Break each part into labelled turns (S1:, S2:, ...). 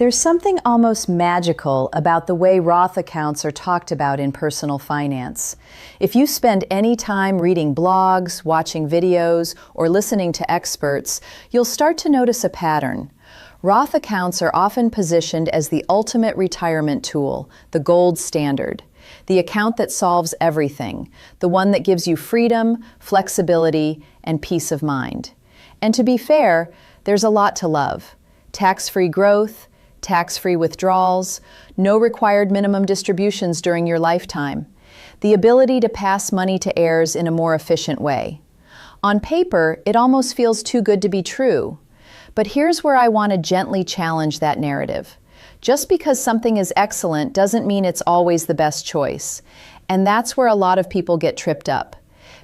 S1: There's something almost magical about the way Roth accounts are talked about in personal finance. If you spend any time reading blogs, watching videos, or listening to experts, you'll start to notice a pattern. Roth accounts are often positioned as the ultimate retirement tool, the gold standard. The account that solves everything, the one that gives you freedom, flexibility, and peace of mind. And to be fair, there's a lot to love. Tax-free growth, tax-free withdrawals, no required minimum distributions during your lifetime, the ability to pass money to heirs in a more efficient way. On paper, it almost feels too good to be true. But here's where I want to gently challenge that narrative. Just because something is excellent doesn't mean it's always the best choice. And that's where a lot of people get tripped up.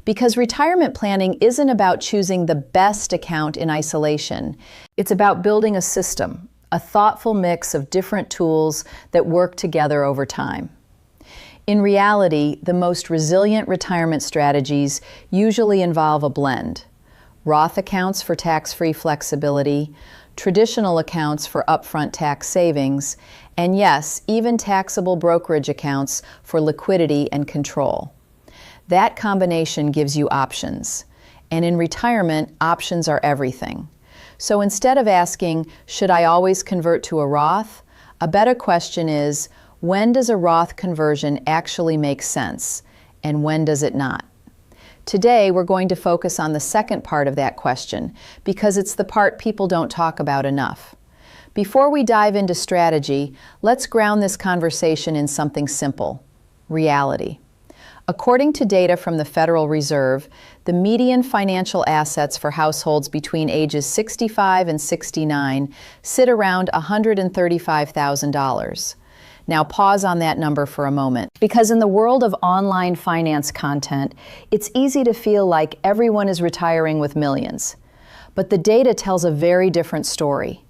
S1: Because retirement planning isn't about choosing the best account in isolation. It's about building a system, a thoughtful mix of different tools that work together over time. In reality, the most resilient retirement strategies usually involve a blend. Roth accounts for tax-free flexibility, traditional accounts for upfront tax savings, and yes, even taxable brokerage accounts for liquidity and control. That combination gives you options. And in retirement, options are everything. So instead of asking, should I always convert to a Roth? A better question is, when does a Roth conversion actually make sense? And when does it not? Today, we're going to focus on the second part of that question, because it's the part people don't talk about enough. Before we dive into strategy, let's ground this conversation in something simple: reality. According to data from the Federal Reserve, the median financial assets for households between ages 65 and 69 sit around $135,000. Now pause on that number for a moment, because in the world of online finance content, it's easy to feel like everyone is retiring with millions. But the data tells a very different story.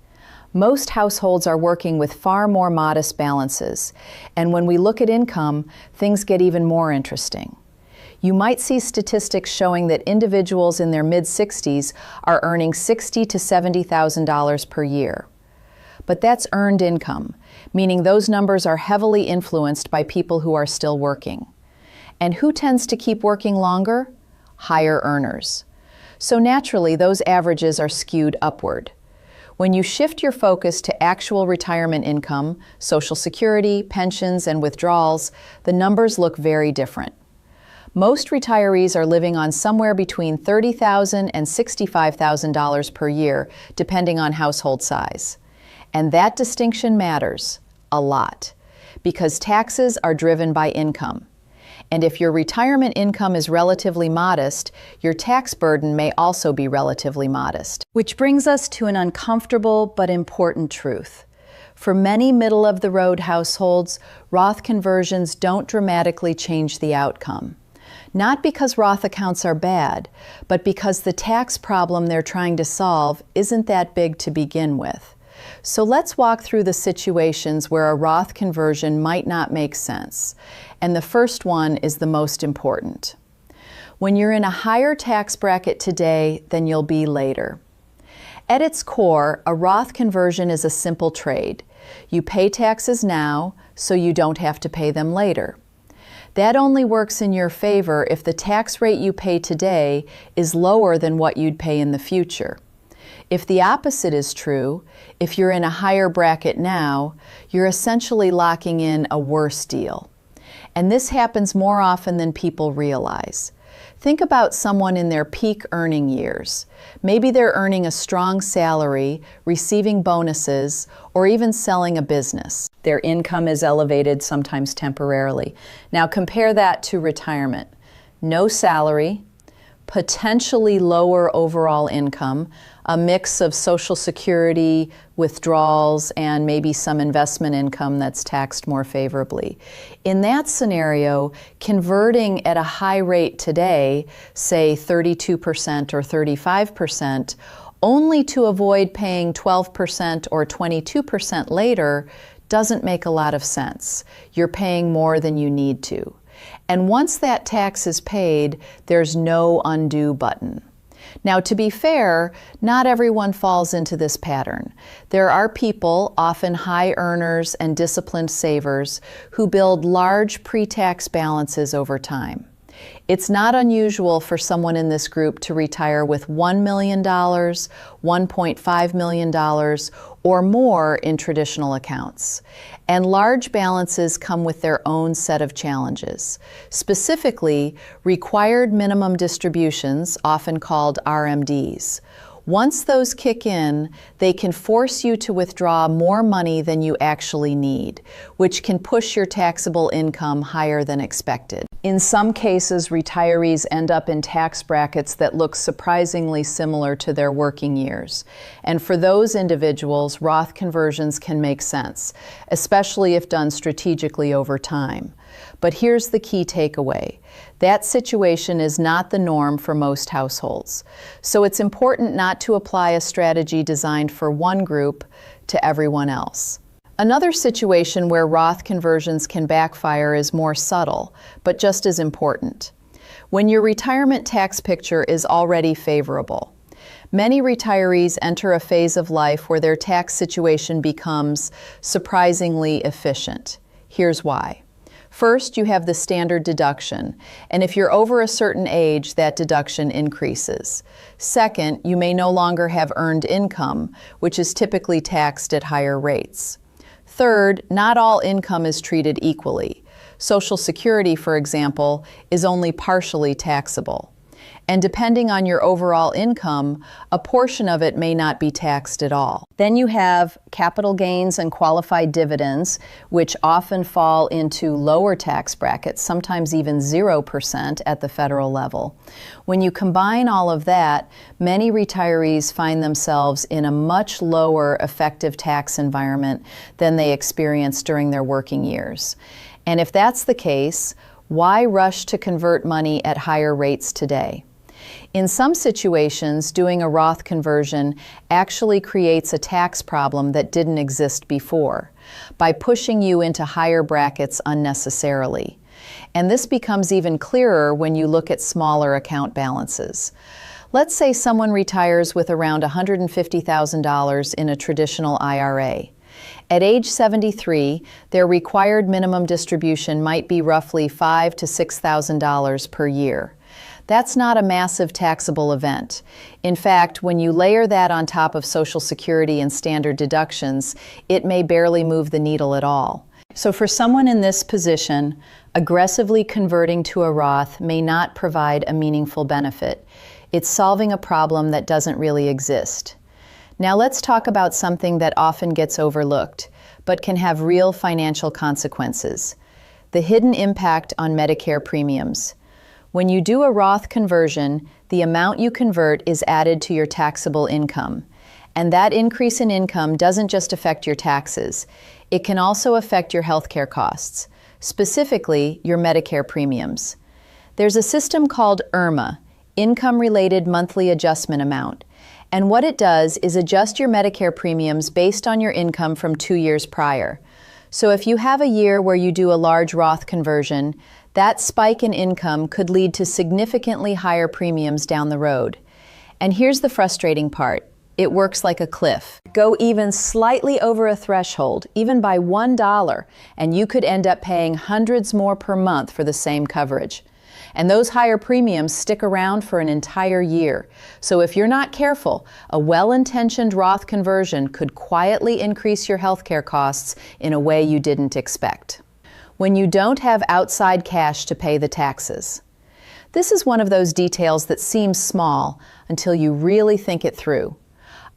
S1: Most households are working with far more modest balances, and when we look at income, things get even more interesting. You might see statistics showing that individuals in their mid-60s are earning $60,000 to $70,000 per year. But that's earned income, meaning those numbers are heavily influenced by people who are still working. And who tends to keep working longer? Higher earners. So naturally, those averages are skewed upward. When you shift your focus to actual retirement income, Social Security, pensions, and withdrawals, the numbers look very different. Most retirees are living on somewhere between $30,000 and $65,000 per year, depending on household size. And that distinction matters a lot, because taxes are driven by income. And if your retirement income is relatively modest, your tax burden may also be relatively modest. Which brings us to an uncomfortable but important truth. For many middle-of-the-road households, Roth conversions don't dramatically change the outcome. Not because Roth accounts are bad, but because the tax problem they're trying to solve isn't that big to begin with. So let's walk through the situations where a Roth conversion might not make sense. And the first one is the most important. When you're in a higher tax bracket today than you'll be later. At its core, a Roth conversion is a simple trade. You pay taxes now, so you don't have to pay them later. That only works in your favor if the tax rate you pay today is lower than what you'd pay in the future. If the opposite is true, if you're in a higher bracket now, you're essentially locking in a worse deal. And this happens more often than people realize. Think about someone in their peak earning years. Maybe they're earning a strong salary, receiving bonuses, or even selling a business. Their income is elevated, sometimes temporarily. Now compare that to retirement. No salary, potentially lower overall income, a mix of Social Security, withdrawals, and maybe some investment income that's taxed more favorably. In that scenario, converting at a high rate today, say 32% or 35%, only to avoid paying 12% or 22% later doesn't make a lot of sense. You're paying more than you need to. And once that tax is paid, there's no undo button. Now, to be fair, not everyone falls into this pattern. There are people, often high earners and disciplined savers, who build large pre-tax balances over time. It's not unusual for someone in this group to retire with $1 million, $1.5 million, or more in traditional accounts. And large balances come with their own set of challenges. Specifically, required minimum distributions, often called RMDs. Once those kick in, they can force you to withdraw more money than you actually need, which can push your taxable income higher than expected. In some cases, retirees end up in tax brackets that look surprisingly similar to their working years. And for those individuals, Roth conversions can make sense, especially if done strategically over time. But here's the key takeaway. That situation is not the norm for most households. So it's important not to apply a strategy designed for one group to everyone else. Another situation where Roth conversions can backfire is more subtle, but just as important. When your retirement tax picture is already favorable. Many retirees enter a phase of life where their tax situation becomes surprisingly efficient. Here's why. First, you have the standard deduction, and if you're over a certain age, that deduction increases. Second, you may no longer have earned income, which is typically taxed at higher rates. Third, not all income is treated equally. Social Security, for example, is only partially taxable. And depending on your overall income, a portion of it may not be taxed at all. Then you have capital gains and qualified dividends, which often fall into lower tax brackets, sometimes even 0% at the federal level. When you combine all of that, many retirees find themselves in a much lower effective tax environment than they experienced during their working years. And if that's the case, why rush to convert money at higher rates today? In some situations, doing a Roth conversion actually creates a tax problem that didn't exist before, by pushing you into higher brackets unnecessarily. And this becomes even clearer when you look at smaller account balances. Let's say someone retires with around $150,000 in a traditional IRA. At age 73, their required minimum distribution might be roughly $5,000 to $6,000 per year. That's not a massive taxable event. In fact, when you layer that on top of Social Security and standard deductions, it may barely move the needle at all. So for someone in this position, aggressively converting to a Roth may not provide a meaningful benefit. It's solving a problem that doesn't really exist. Now let's talk about something that often gets overlooked, but can have real financial consequences: the hidden impact on Medicare premiums. When you do a Roth conversion, the amount you convert is added to your taxable income. And that increase in income doesn't just affect your taxes. It can also affect your healthcare costs, specifically your Medicare premiums. There's a system called IRMAA, Income-Related Monthly Adjustment Amount. And what it does is adjust your Medicare premiums based on your income from 2 years prior. So if you have a year where you do a large Roth conversion, that spike in income could lead to significantly higher premiums down the road. And here's the frustrating part. It works like a cliff. Go even slightly over a threshold, even by $1, and you could end up paying hundreds more per month for the same coverage. And those higher premiums stick around for an entire year. So if you're not careful, a well-intentioned Roth conversion could quietly increase your healthcare costs in a way you didn't expect. When you don't have outside cash to pay the taxes. This is one of those details that seems small until you really think it through.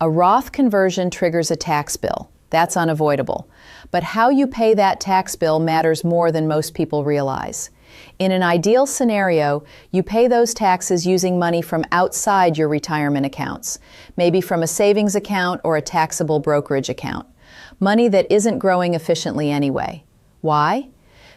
S1: A Roth conversion triggers a tax bill. That's unavoidable. But how you pay that tax bill matters more than most people realize. In an ideal scenario, you pay those taxes using money from outside your retirement accounts, maybe from a savings account or a taxable brokerage account. Money that isn't growing efficiently anyway. Why?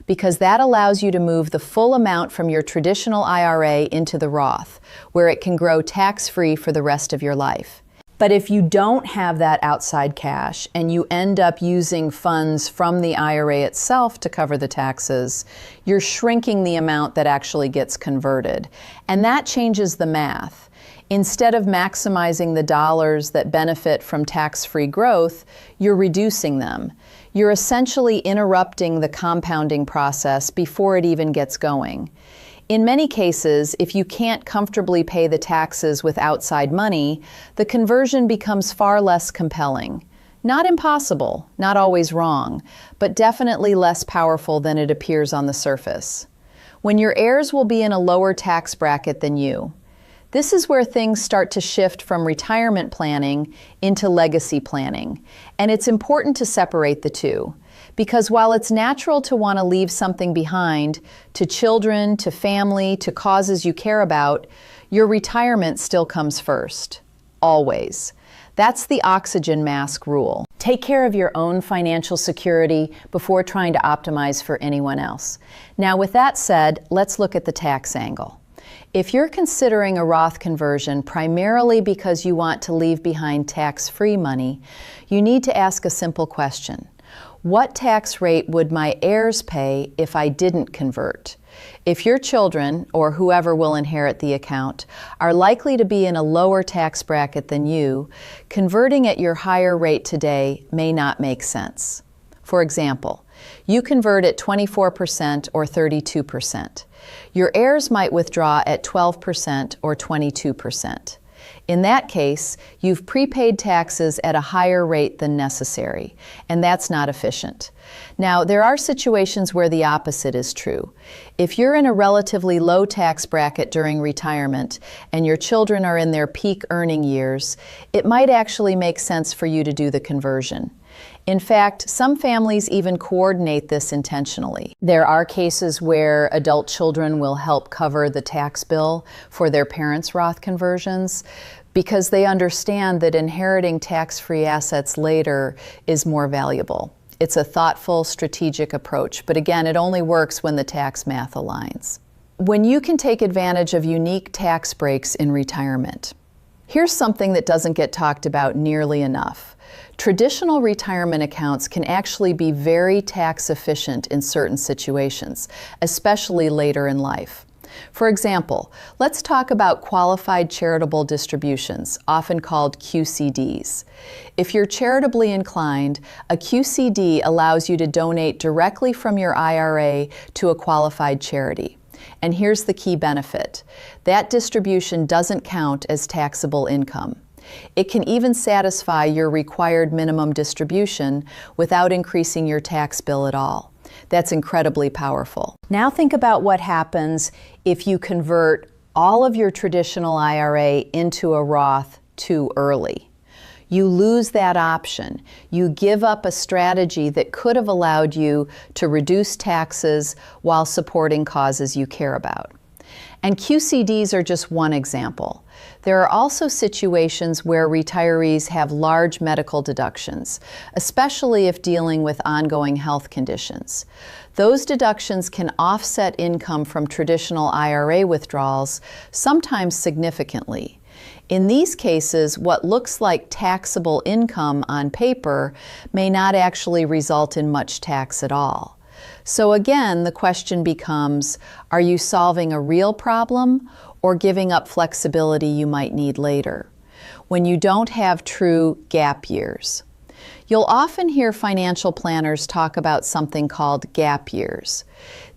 S1: Because that allows you to move the full amount from your traditional IRA into the Roth, where it can grow tax-free for the rest of your life. But if you don't have that outside cash and you end up using funds from the IRA itself to cover the taxes, you're shrinking the amount that actually gets converted. And that changes the math. Instead of maximizing the dollars that benefit from tax-free growth, you're reducing them. You're essentially interrupting the compounding process before it even gets going. In many cases, if you can't comfortably pay the taxes with outside money, the conversion becomes far less compelling. Not impossible, not always wrong, but definitely less powerful than it appears on the surface. When your heirs will be in a lower tax bracket than you. This is where things start to shift from retirement planning into legacy planning. And it's important to separate the two. Because while it's natural to want to leave something behind, to children, to family, to causes you care about, your retirement still comes first. Always. That's the oxygen mask rule. Take care of your own financial security before trying to optimize for anyone else. Now, with that said, let's look at the tax angle. If you're considering a Roth conversion primarily because you want to leave behind tax-free money, you need to ask a simple question. What tax rate would my heirs pay if I didn't convert? If your children, or whoever will inherit the account, are likely to be in a lower tax bracket than you, converting at your higher rate today may not make sense. For example, you convert at 24% or 32%. Your heirs might withdraw at 12% or 22%. In that case, you've prepaid taxes at a higher rate than necessary, and that's not efficient. Now, there are situations where the opposite is true. If you're in a relatively low tax bracket during retirement and your children are in their peak earning years, it might actually make sense for you to do the conversion. In fact, some families even coordinate this intentionally. There are cases where adult children will help cover the tax bill for their parents' Roth conversions because they understand that inheriting tax-free assets later is more valuable. It's a thoughtful, strategic approach, but again, it only works when the tax math aligns. When you can take advantage of unique tax breaks in retirement. Here's something that doesn't get talked about nearly enough. Traditional retirement accounts can actually be very tax efficient in certain situations, especially later in life. For example, let's talk about qualified charitable distributions, often called QCDs. If you're charitably inclined, a QCD allows you to donate directly from your IRA to a qualified charity. And here's the key benefit. That distribution doesn't count as taxable income. It can even satisfy your required minimum distribution without increasing your tax bill at all. That's incredibly powerful. Now think about what happens if you convert all of your traditional IRA into a Roth too early. You lose that option. You give up a strategy that could have allowed you to reduce taxes while supporting causes you care about. And QCDs are just one example. There are also situations where retirees have large medical deductions, especially if dealing with ongoing health conditions. Those deductions can offset income from traditional IRA withdrawals, sometimes significantly. In these cases, what looks like taxable income on paper may not actually result in much tax at all. So again, the question becomes, are you solving a real problem or giving up flexibility you might need later? When you don't have true gap years. You'll often hear financial planners talk about something called gap years.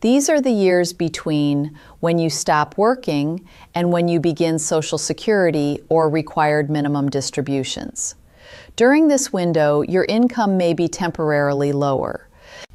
S1: These are the years between when you stop working and when you begin Social Security or required minimum distributions. During this window, your income may be temporarily lower.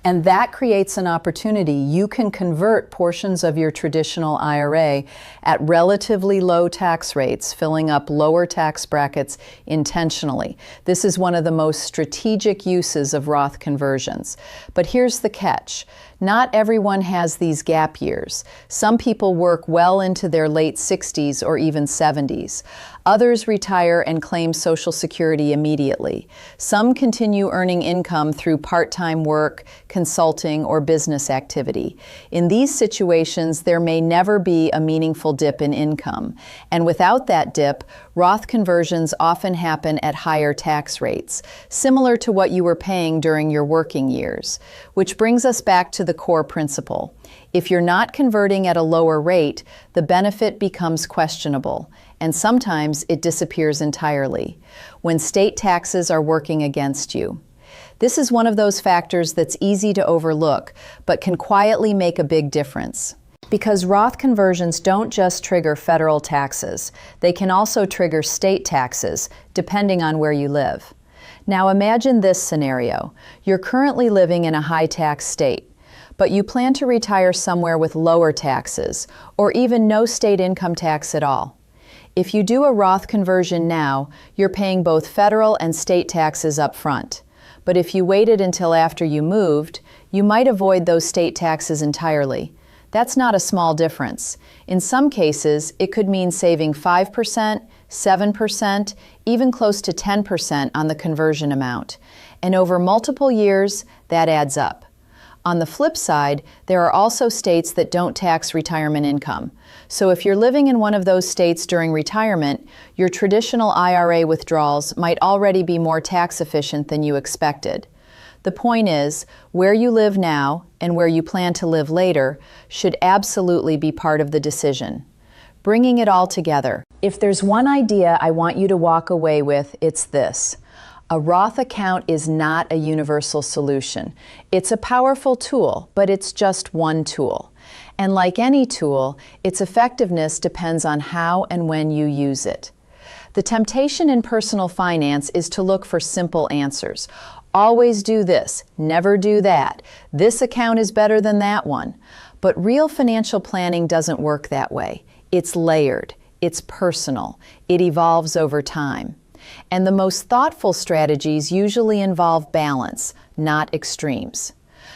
S1: And that creates an opportunity. You can convert portions of your traditional IRA at relatively low tax rates, filling up lower tax brackets intentionally. This is one of the most strategic uses of Roth conversions. But here's the catch. Not everyone has these gap years. Some people work well into their late 60s or even 70s. Others retire and claim Social Security immediately. Some continue earning income through part-time work, consulting, or business activity. In these situations, there may never be a meaningful dip in income. And without that dip, Roth conversions often happen at higher tax rates, similar to what you were paying during your working years. Which brings us back to the core principle. If you're not converting at a lower rate, the benefit becomes questionable. and sometimes it disappears entirely, when state taxes are working against you. This is one of those factors that's easy to overlook, but can quietly make a big difference. Because Roth conversions don't just trigger federal taxes, they can also trigger state taxes, depending on where you live. Now imagine this scenario. You're currently living in a high-tax state, but you plan to retire somewhere with lower taxes, or even no state income tax at all. If you do a Roth conversion now, you're paying both federal and state taxes up front. But if you waited until after you moved, you might avoid those state taxes entirely. That's not a small difference. In some cases, it could mean saving 5%, 7%, even close to 10% on the conversion amount. And over multiple years, that adds up. On the flip side, there are also states that don't tax retirement income. So if you're living in one of those states during retirement, your traditional IRA withdrawals might already be more tax efficient than you expected. The point is, where you live now and where you plan to live later should absolutely be part of the decision. Bringing it all together. If there's one idea I want you to walk away with, it's this. A Roth account is not a universal solution. It's a powerful tool, but it's just one tool. And like any tool, its effectiveness depends on how and when you use it. The temptation in personal finance is to look for simple answers. Always do this, never do that. This account is better than that one. But real financial planning doesn't work that way. It's layered, it's personal, it evolves over time. And the most thoughtful strategies usually involve balance, not extremes.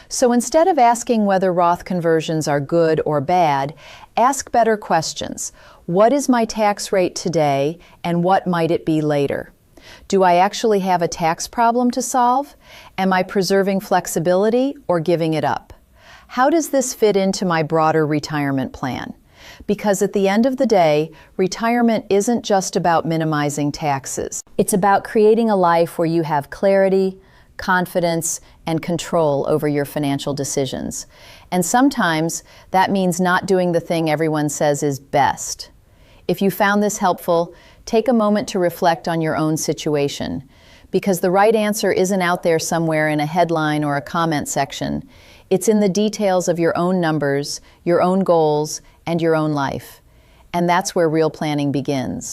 S1: So instead of asking whether Roth conversions are good or bad, ask better questions. What is my tax rate today, and what might it be later? Do I actually have a tax problem to solve? Am I preserving flexibility or giving it up? How does this fit into my broader retirement plan? Because at the end of the day, retirement isn't just about minimizing taxes. It's about creating a life where you have clarity, confidence, and control over your financial decisions. And sometimes that means not doing the thing everyone says is best. If you found this helpful, take a moment to reflect on your own situation. Because the right answer isn't out there somewhere in a headline or a comment section. It's in the details of your own numbers, your own goals, and your own life. And that's where real planning begins.